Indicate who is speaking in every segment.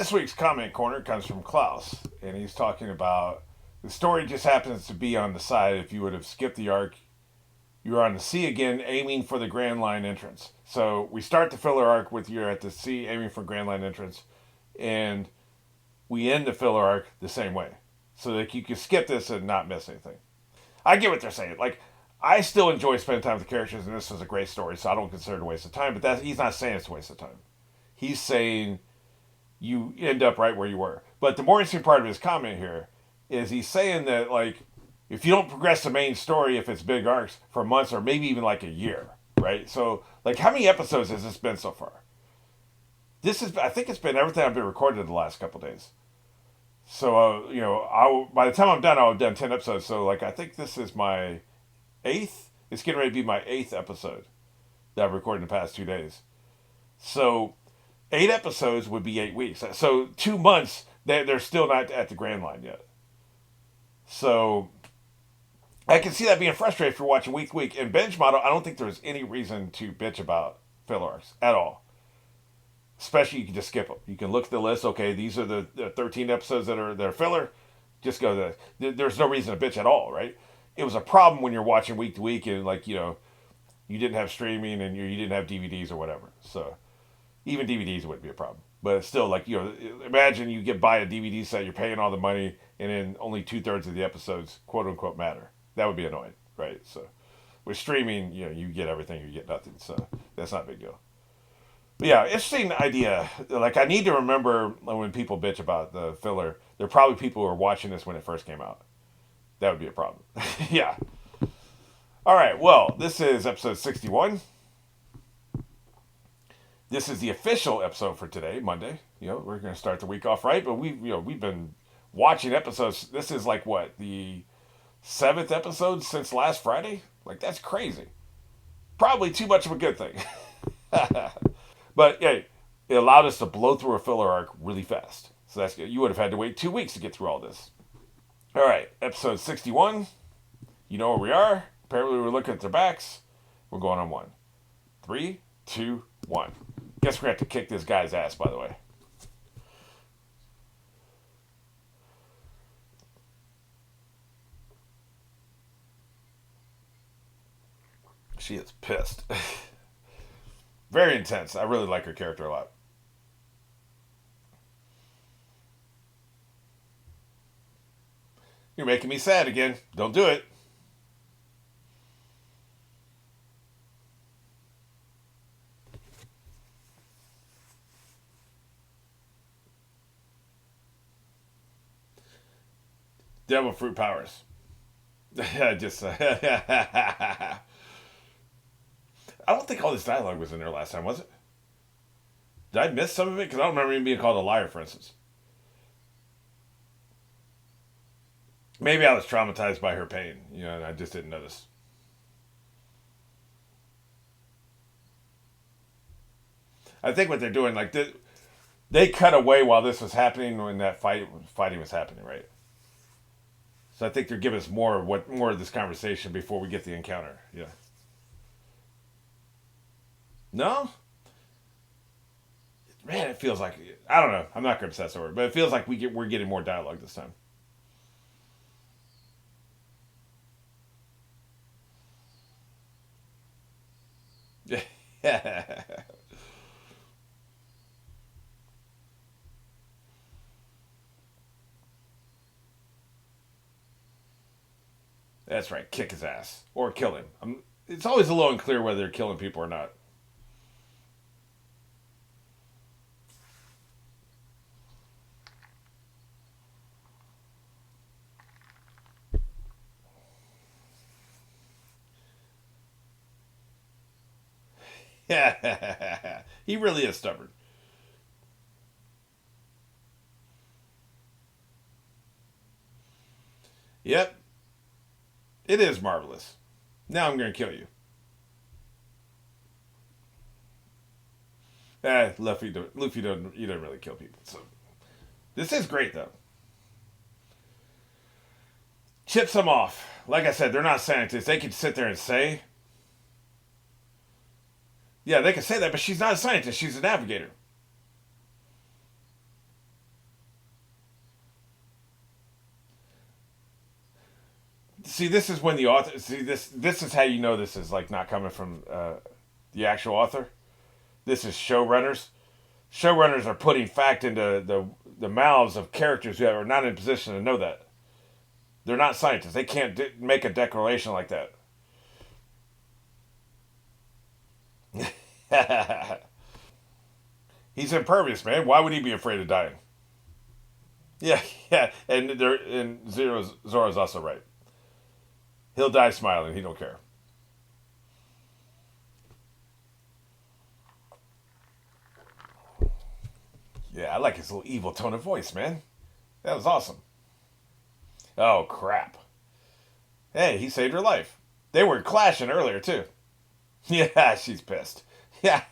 Speaker 1: This week's comment corner comes from Klaus, and he's talking about the story just happens to be on the side. If you would have skipped the arc, you're on the sea again, aiming for the Grand Line entrance. So we start the filler arc with you're at the sea, aiming for Grand Line entrance, and we end the filler arc the same way, so that you can skip this and not miss anything. I get what they're saying. Like, I still enjoy spending time with the characters, and this was a great story, so I don't consider it a waste of time. But he's not saying it's a waste of time. He's saying you end up right where you were. But the more interesting part of his comment here is he's saying that, like, if you don't progress the main story, if it's big arcs for months or maybe even like a year, right? So, like, how many episodes has this been so far? I think it's been everything I've been recorded the last couple days. So, by the time I'm done, I'll have done 10 episodes. So, like, I think this is my eighth. It's getting ready to be my eighth episode that I've recorded in the past 2 days. So, 8 episodes would be 8 weeks. So, 2 months, they're still not at the Grand Line yet. So, I can see that being frustrating if you're watching week to week. In Bench Model, I don't think there's any reason to bitch about filler arcs at all. Especially, you can just skip them. You can look at the list. Okay, these are the 13 episodes that are filler. Just go to that. There's no reason to bitch at all, right? It was a problem when you're watching week to week and, like, you didn't have streaming and you didn't have DVDs or whatever. So even DVDs wouldn't be a problem. But it's still, like, imagine you buy a DVD set, you're paying all the money, and then only 2/3 of the episodes, quote unquote, matter. That would be annoying, right? So with streaming, you get everything, you get nothing. So that's not a big deal. But yeah, interesting idea. Like, I need to remember when people bitch about the filler, there are probably people who are watching this when it first came out. That would be a problem. Yeah. All right. Well, this is episode 61. This is the official episode for today, Monday. We're going to start the week off right, but we've been watching episodes. This is like what, the 7th episode since last Friday? Like, that's crazy. Probably too much of a good thing. But hey, it allowed us to blow through a filler arc really fast. So that's good. You would have had to wait 2 weeks to get through all this. All right, episode 61. You know where we are. Apparently, we're looking at their backs. We're going on one. 3, 2, 1. Guess we're going to have to kick this guy's ass, by the way. She is pissed. Very intense. I really like her character a lot. You're making me sad again. Don't do it. Devil fruit powers. Just. I don't think all this dialogue was in there last time, was it? Did I miss some of it? Because I don't remember him being called a liar, for instance. Maybe I was traumatized by her pain, and I just didn't notice. I think what they're doing, like, they cut away while this was happening when that fighting was happening, right? So I think they're giving us more of this conversation before we get the encounter. Yeah. No, man, it feels like, I don't know. I'm not going to obsess over it, but it feels like we're getting more dialogue this time. That's right. Kick his ass or kill him. It's always a little unclear whether they're killing people or not. He really is stubborn. Yep, it is marvelous. Now I'm going to kill you. Luffy don't, you don't really kill people. So this is great though. Chips them off. Like I said, they're not scientists. They could sit there and say, yeah, they could say that, but she's not a scientist. She's a navigator. See, this is when the author. See, this is how you know this is like not coming from the actual author. This is showrunners. Showrunners are putting fact into the mouths of characters who are not in a position to know that. They're not scientists. They can't make a declaration like that. He's impervious, man. Why would he be afraid of dying? Yeah, yeah, and Zoro's also right. He'll die smiling. He don't care. Yeah, I like his little evil tone of voice, man. That was awesome. Oh crap! Hey, he saved her life. They were clashing earlier too. Yeah, she's pissed. Yeah,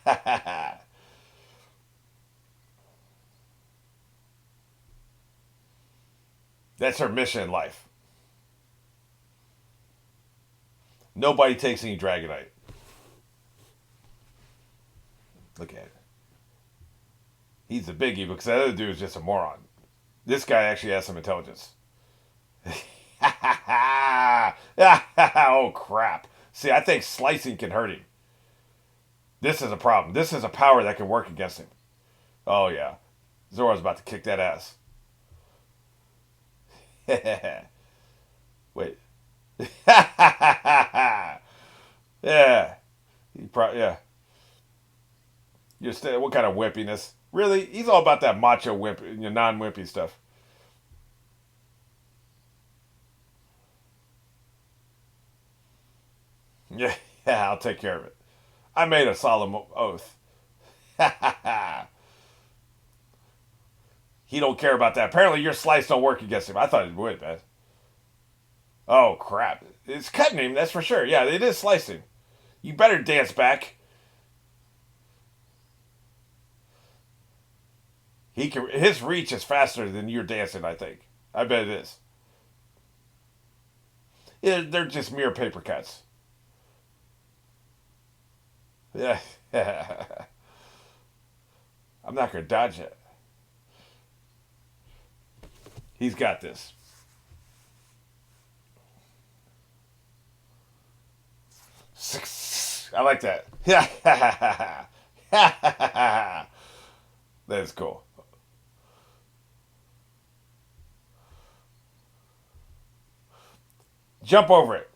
Speaker 1: that's her mission in life. Nobody takes any Dragonite. Look at it. He's the big evil because that other dude is just a moron. This guy actually has some intelligence. Oh crap! See, I think slicing can hurt him. This is a problem. This is a power that can work against him. Oh yeah, Zoro's about to kick that ass. Wait. Yeah. Yeah. What kind of wimpiness? Really? He's all about that macho wimp, non-wimpy stuff. Yeah, yeah, I'll take care of it. I made a solemn oath. He don't care about that. Apparently, your slice don't work against him. I thought it would, man. Oh crap! It's cutting him. That's for sure. Yeah, it is slicing. You better dance back. He can. His reach is faster than your dancing. I think. I bet it is. Yeah, they're just mere paper cuts. Yeah. I'm not gonna dodge it. He's got this. I like that. Yeah. That is cool. Jump over it.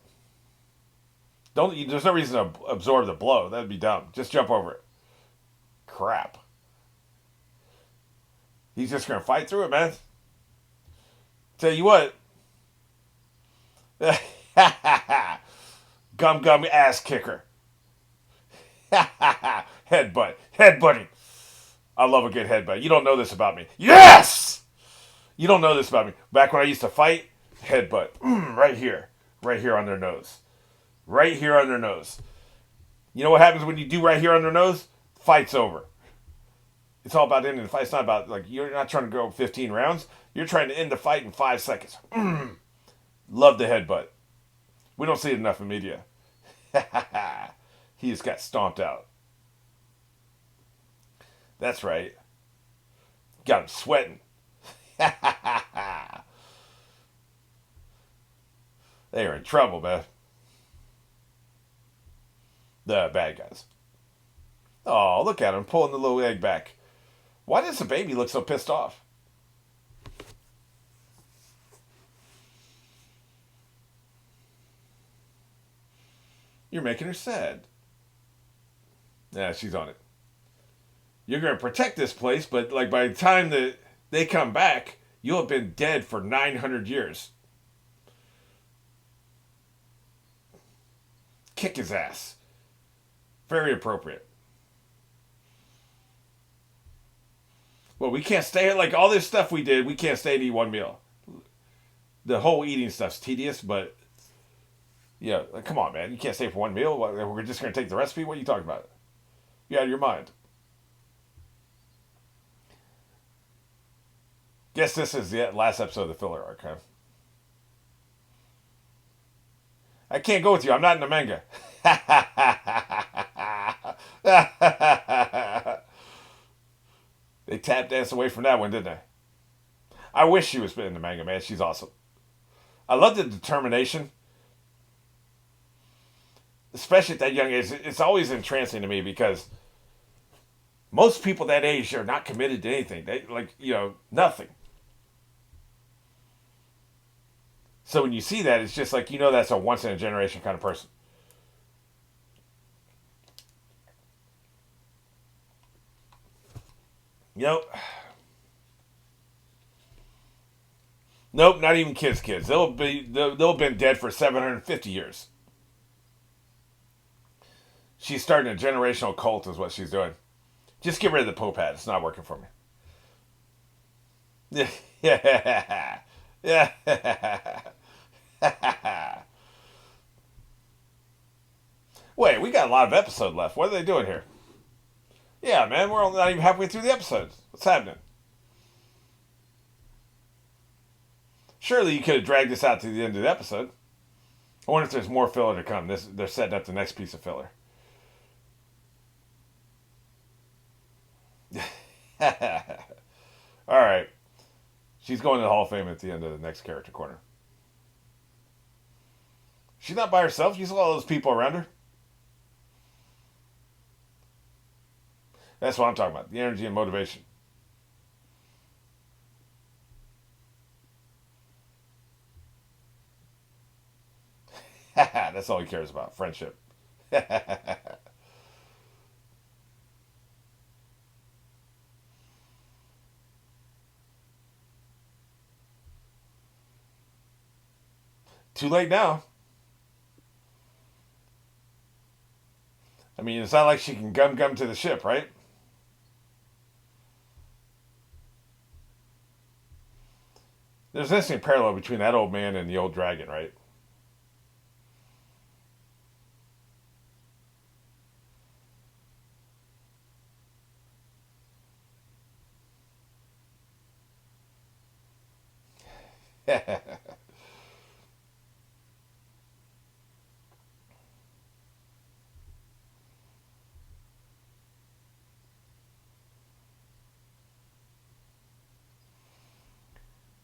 Speaker 1: Don't. There's no reason to absorb the blow. That'd be dumb. Just jump over it. Crap. He's just gonna fight through it, man. Tell you what. Gum gum ass kicker. Headbutt. Headbutting. I love a good headbutt. You don't know this about me. Yes! You don't know this about me. Back when I used to fight, headbutt. Right here. Right here on their nose. Right here on their nose. You know what happens when you do right here on their nose? Fight's over. It's all about ending the fight. It's not about, like, you're not trying to go 15 rounds. You're trying to end the fight in 5 seconds. Love the headbutt. We don't see it enough in media. He just got stomped out. That's right. Got him sweating. They are in trouble, man. The bad guys. Oh, look at him pulling the little egg back. Why does the baby look so pissed off? You're making her sad. Yeah, she's on it. You're going to protect this place, but like by the time that they come back, you'll have been dead for 900 years. Kick his ass. Very appropriate. Well, we can't stay like all this stuff we did. We can't stay and eat one meal. The whole eating stuff's tedious, but yeah, like, come on, man. You can't stay for one meal. We're just going to take the recipe. What are you talking about? You out of your mind. Guess this is the last episode of the filler arc, huh? I can't go with you. I'm not in the manga. They tap danced away from that one, didn't they? I wish she was in the manga, man. She's awesome. I love the determination. especially at that young age, it's always entrancing to me because most people that age are not committed to anything. They like, nothing. So when you see that, it's just like, that's a once in a generation kind of person. Nope. Nope, not even kids. They'll have been dead for 750 years. She's starting a generational cult is what she's doing. Just get rid of the Pope hat. It's not working for me. Yeah. Yeah. Wait, we got a lot of episode left. What are they doing here? Yeah, man, we're not even halfway through the episode. What's happening? Surely you could have dragged this out to the end of the episode. I wonder if there's more filler to come. They're setting up the next piece of filler. All right. She's going to the Hall of Fame at the end of the next character corner. She's not by herself. She's got all those people around her. That's what I'm talking about. The energy and motivation. That's all he cares about. Friendship. Too late now. I mean, it's not like she can gum to the ship, right? There's this interesting parallel between that old man and the old dragon, right?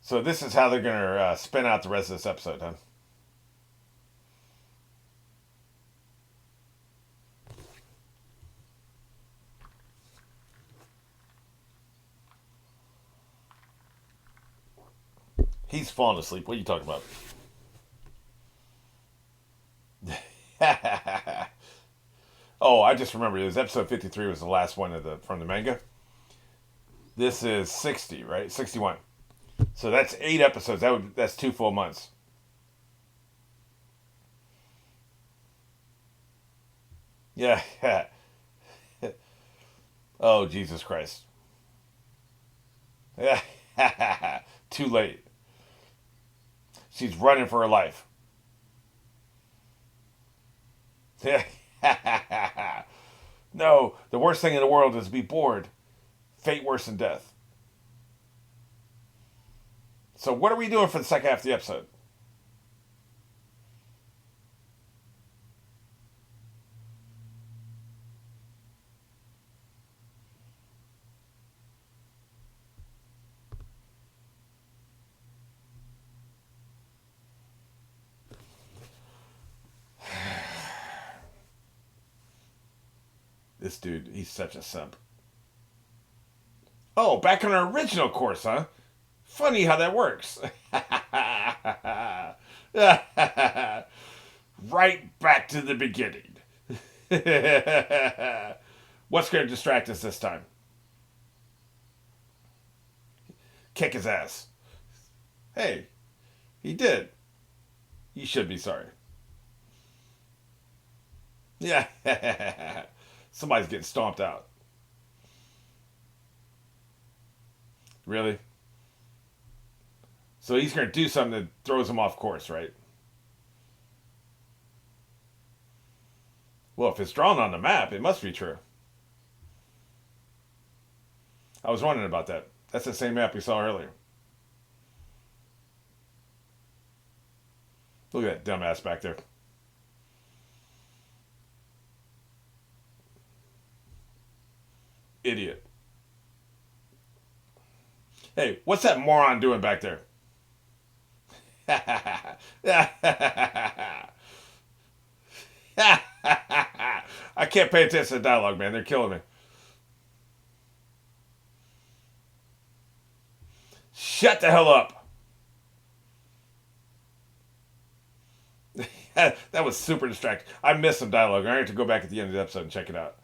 Speaker 1: So this is how they're going to spin out the rest of this episode, huh? He's falling asleep. What are you talking about? Oh, I just remembered. It was episode 53 was the last one from the manga. This is 60, right? 61. So that's 8 episodes. That's 2 full months. Yeah. Oh, Jesus Christ. Yeah. Too late. She's running for her life. No, the worst thing in the world is to be bored. Fate worse than death. So what are we doing for the second half of the episode? This dude, he's such a simp. Oh, back on our original course, huh? Funny how that works. Right back to the beginning. What's going to distract us this time? Kick his ass. Hey, he did. You should be sorry. Yeah. Somebody's getting stomped out. Really? So he's going to do something that throws him off course, right? Well, if it's drawn on the map, it must be true. I was wondering about that. That's the same map we saw earlier. Look at that dumbass back there. Idiot. Hey, what's that moron doing back there? I can't pay attention to dialogue, man. They're killing me. Shut the hell up. That was super distracting. I missed some dialogue. I have to go back at the end of the episode and check it out.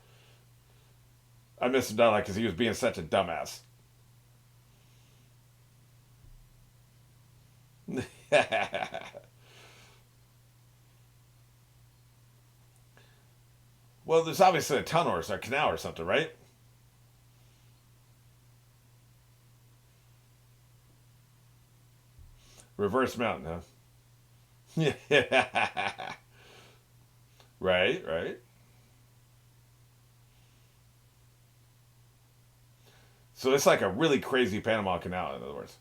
Speaker 1: I missed some dialogue because he was being such a dumbass. Well, there's obviously a tunnel or a canal or something, right? Reverse mountain, huh? Yeah. Right, right. So it's like a really crazy Panama Canal, in other words.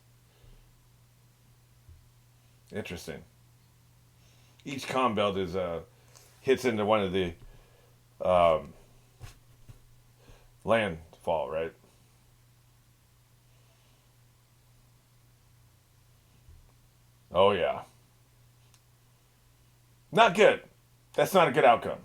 Speaker 1: Interesting. Each calm belt is hits into one of the um, landfall, right? Oh yeah, not good. That's not a good outcome.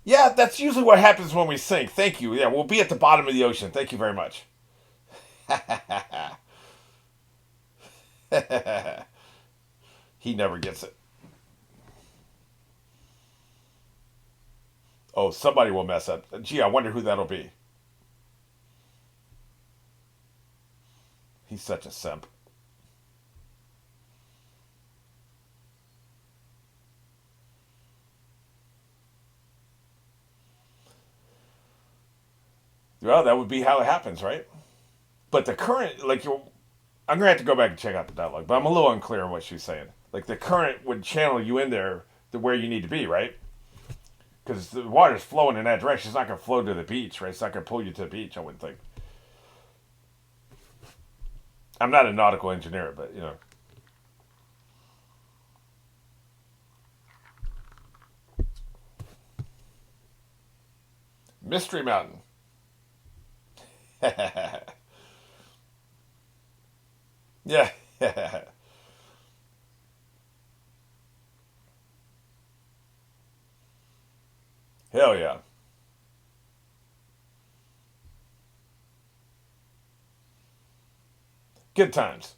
Speaker 1: Yeah, that's usually what happens when we sink. Thank you. Yeah, we'll be at the bottom of the ocean. Thank you very much. He never gets it. Oh, somebody will mess up. Gee, I wonder who that'll be. He's such a simp. Well, that would be how it happens, right? But the current, like, I'm gonna have to go back and check out the dialogue, but I'm a little unclear on what she's saying. Like, the current would channel you in there to where you need to be, right? Because the water's flowing in that direction. It's not gonna flow to the beach, right? It's not gonna pull you to the beach. I wouldn't think. I'm not a nautical engineer, but you know. Mystery Mountain. Yeah. Hell yeah. Good times.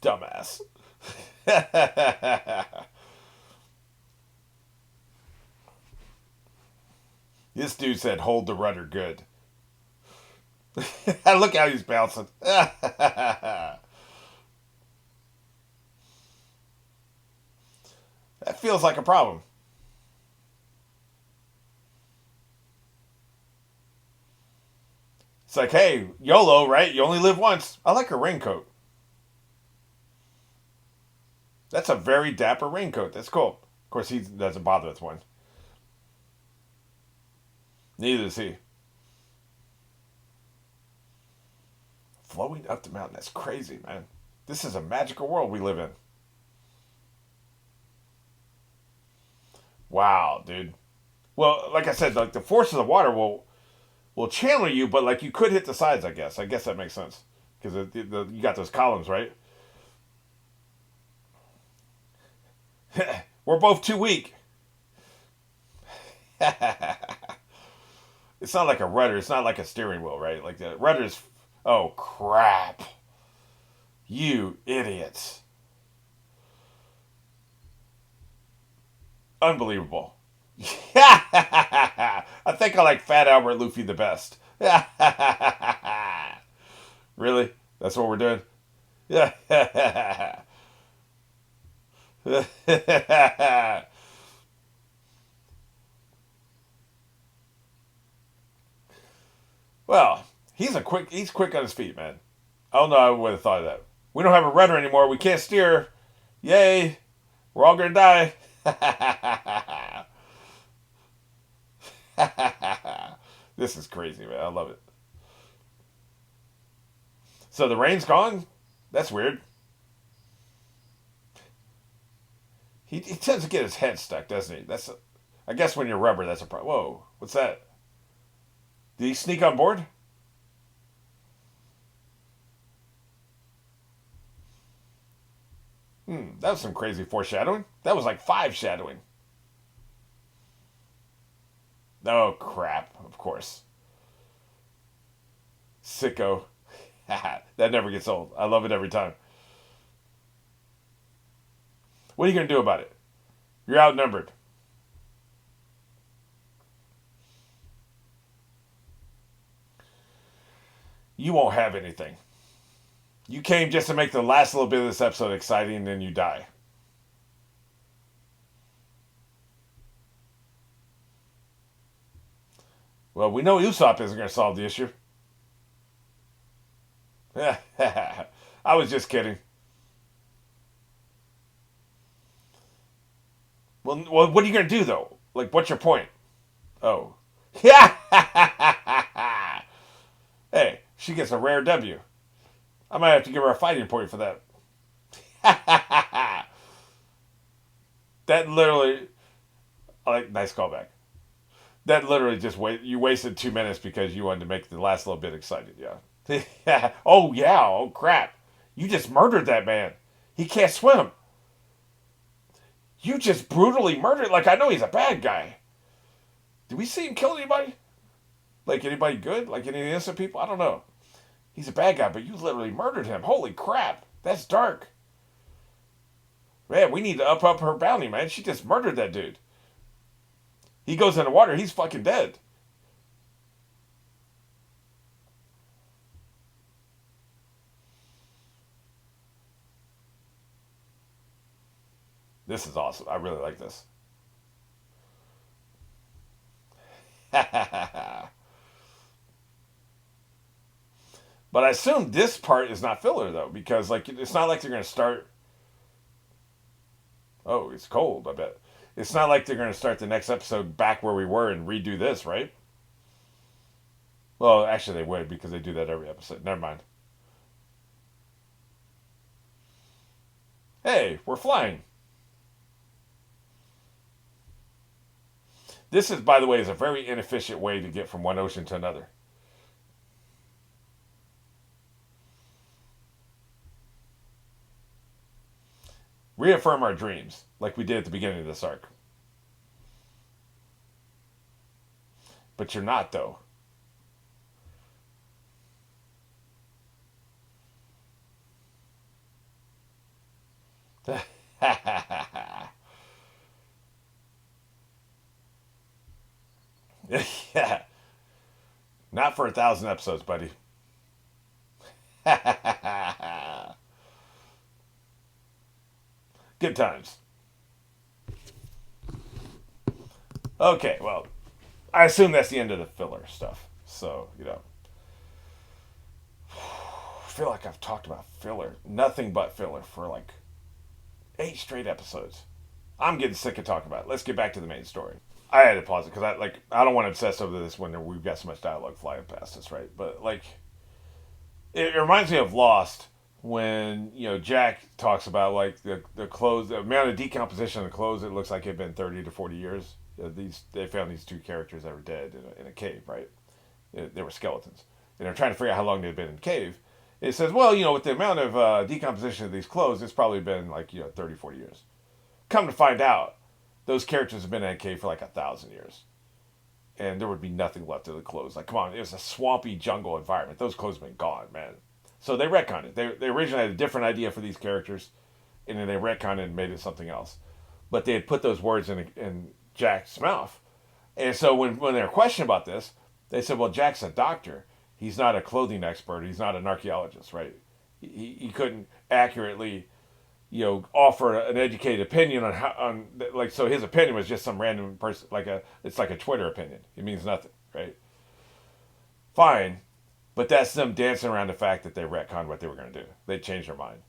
Speaker 1: Dumbass. This dude said, hold the rudder good. Look how he's bouncing. That feels like a problem. It's like, hey, YOLO, right? You only live once. I like her raincoat. That's a very dapper raincoat. That's cool. Of course, he doesn't bother with one. Neither does he. Flowing up the mountain. That's crazy, man. This is a magical world we live in. Wow, dude. Well, like I said, like the force of the water will channel you, but like you could hit the sides. I guess. I guess that makes sense because you got those columns, right? We're both too weak. It's not like a rudder. It's not like a steering wheel, right? Like the rudder's. Oh crap! You idiots! Unbelievable. I think I like Fat Albert Luffy the best. Really? That's what we're doing? Yeah. Well, he's quick on his feet, man. I don't know. I would have thought of that. We don't have a rudder anymore. We can't steer. Yay! We're all gonna die. This is crazy, man. I love it. So the rain's gone? That's weird. He tends to get his head stuck, doesn't he? I guess when you're rubber, that's a problem. Whoa, what's that? Did he sneak on board? That was some crazy foreshadowing. That was like 5 shadowing. Oh, crap, of course. Sicko. That never gets old. I love it every time. What are you going to do about it? You're outnumbered. You won't have anything. You came just to make the last little bit of this episode exciting, and then you die. Well, we know Usopp isn't going to solve the issue. I was just kidding. Well, what are you going to do, though? Like, what's your point? Oh. Yeah! Hey, she gets a rare W. I might have to give her a fighting point for that. That literally... Like, nice callback. That literally just you wasted 2 minutes because you wanted to make the last little bit excited, yeah. Oh, yeah. Oh, crap. You just murdered that man. He can't swim. You just brutally murdered. Like, I know he's a bad guy. Did we see him kill anybody? Like, anybody good? Like, any innocent people? I don't know. He's a bad guy, but you literally murdered him. Holy crap. That's dark. Man, we need to up her bounty, man. She just murdered that dude. He goes in the water, he's fucking dead. This is awesome. I really like this. But I assume this part is not filler though, because like it's not like they're gonna start. Oh, it's cold. I bet it's not like they're gonna start the next episode back where we were and redo this, right? Well, actually, they would because they do that every episode. Never mind. Hey, we're flying. This is, by the way, is a very inefficient way to get from one ocean to another. Reaffirm our dreams, like we did at the beginning of this arc. But you're not, though. Yeah. Not for 1,000 episodes, buddy. Good times. Okay, well, I assume that's the end of the filler stuff. So, I feel like I've talked about filler, nothing but filler for like 8 straight episodes. I'm getting sick of talking about it. Let's get back to the main story. I had to pause it because I don't want to obsess over this when we've got so much dialogue flying past us, right? But like, it reminds me of Lost when Jack talks about like the clothes, the amount of decomposition of the clothes. It looks like it'd been 30 to 40 years. They found these 2 characters that were dead in a cave, right? They were skeletons, and they're trying to figure out how long they'd been in the cave. It says, well, with the amount of decomposition of these clothes, it's probably been like 30, 40 years. Come to find out, those characters have been in a cave for like 1,000 years. And there would be nothing left of the clothes. Like, come on, it was a swampy jungle environment. Those clothes have been gone, man. So they retconned it. They originally had a different idea for these characters, and then they retconned it and made it something else. But they had put those words in Jack's mouth. And so when they were questioned about this, they said, well, Jack's a doctor. He's not a clothing expert. He's not an archaeologist, right? He couldn't accurately offer an educated opinion on like, so his opinion was just some random person, it's like a Twitter opinion. It means nothing, right? Fine, but that's them dancing around the fact that they retconned what they were going to do. They changed their mind.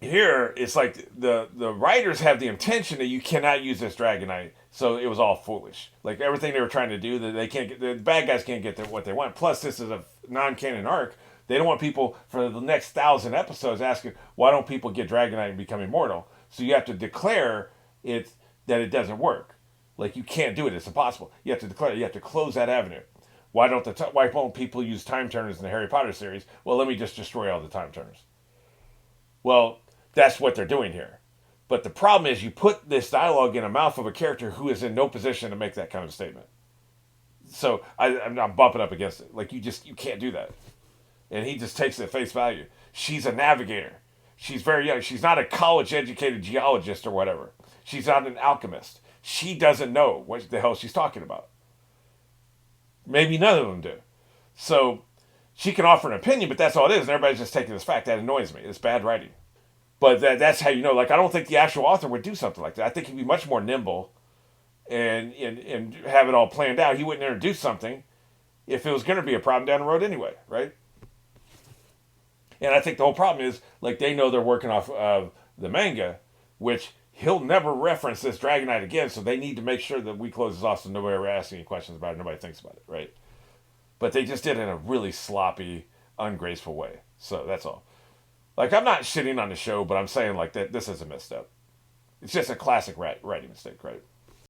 Speaker 1: Here it's like the writers have the intention that you cannot use this Dragonite, so it was all foolish. Like everything they were trying to do, that they can't get, the bad guys can't get what they want. Plus, this is a non-canon arc. They don't want people for the next 1,000 episodes asking why don't people get Dragonite and become immortal. So you have to declare it that it doesn't work. Like you can't do it; it's impossible. You have to declare. You have to close that avenue. Why won't people use time turners in the Harry Potter series? Well, let me just destroy all the time turners. Well, that's what they're doing here. But the problem is you put this dialogue in the mouth of a character who is in no position to make that kind of statement. So I'm bumping up against it. Like you can't do that. And he just takes it at face value. She's a navigator. She's very young. She's not a college educated geologist or whatever. She's not an alchemist. She doesn't know what the hell she's talking about. Maybe none of them do. So she can offer an opinion, but that's all it is. And everybody's just taking this fact. That annoys me. It's bad writing. But that's how you know. Like, I don't think the actual author would do something like that. I think he'd be much more nimble and have it all planned out. He wouldn't introduce something if it was going to be a problem down the road anyway, right? And I think the whole problem is, like, they know they're working off of the manga, which he'll never reference this Dragonite again, so they need to make sure that we close this off so nobody ever asks any questions about it, nobody thinks about it, right? But they just did it in a really sloppy, ungraceful way. So that's all. Like, I'm not shitting on the show, but I'm saying, like, that this is a misstep. It's just a classic writing mistake, right?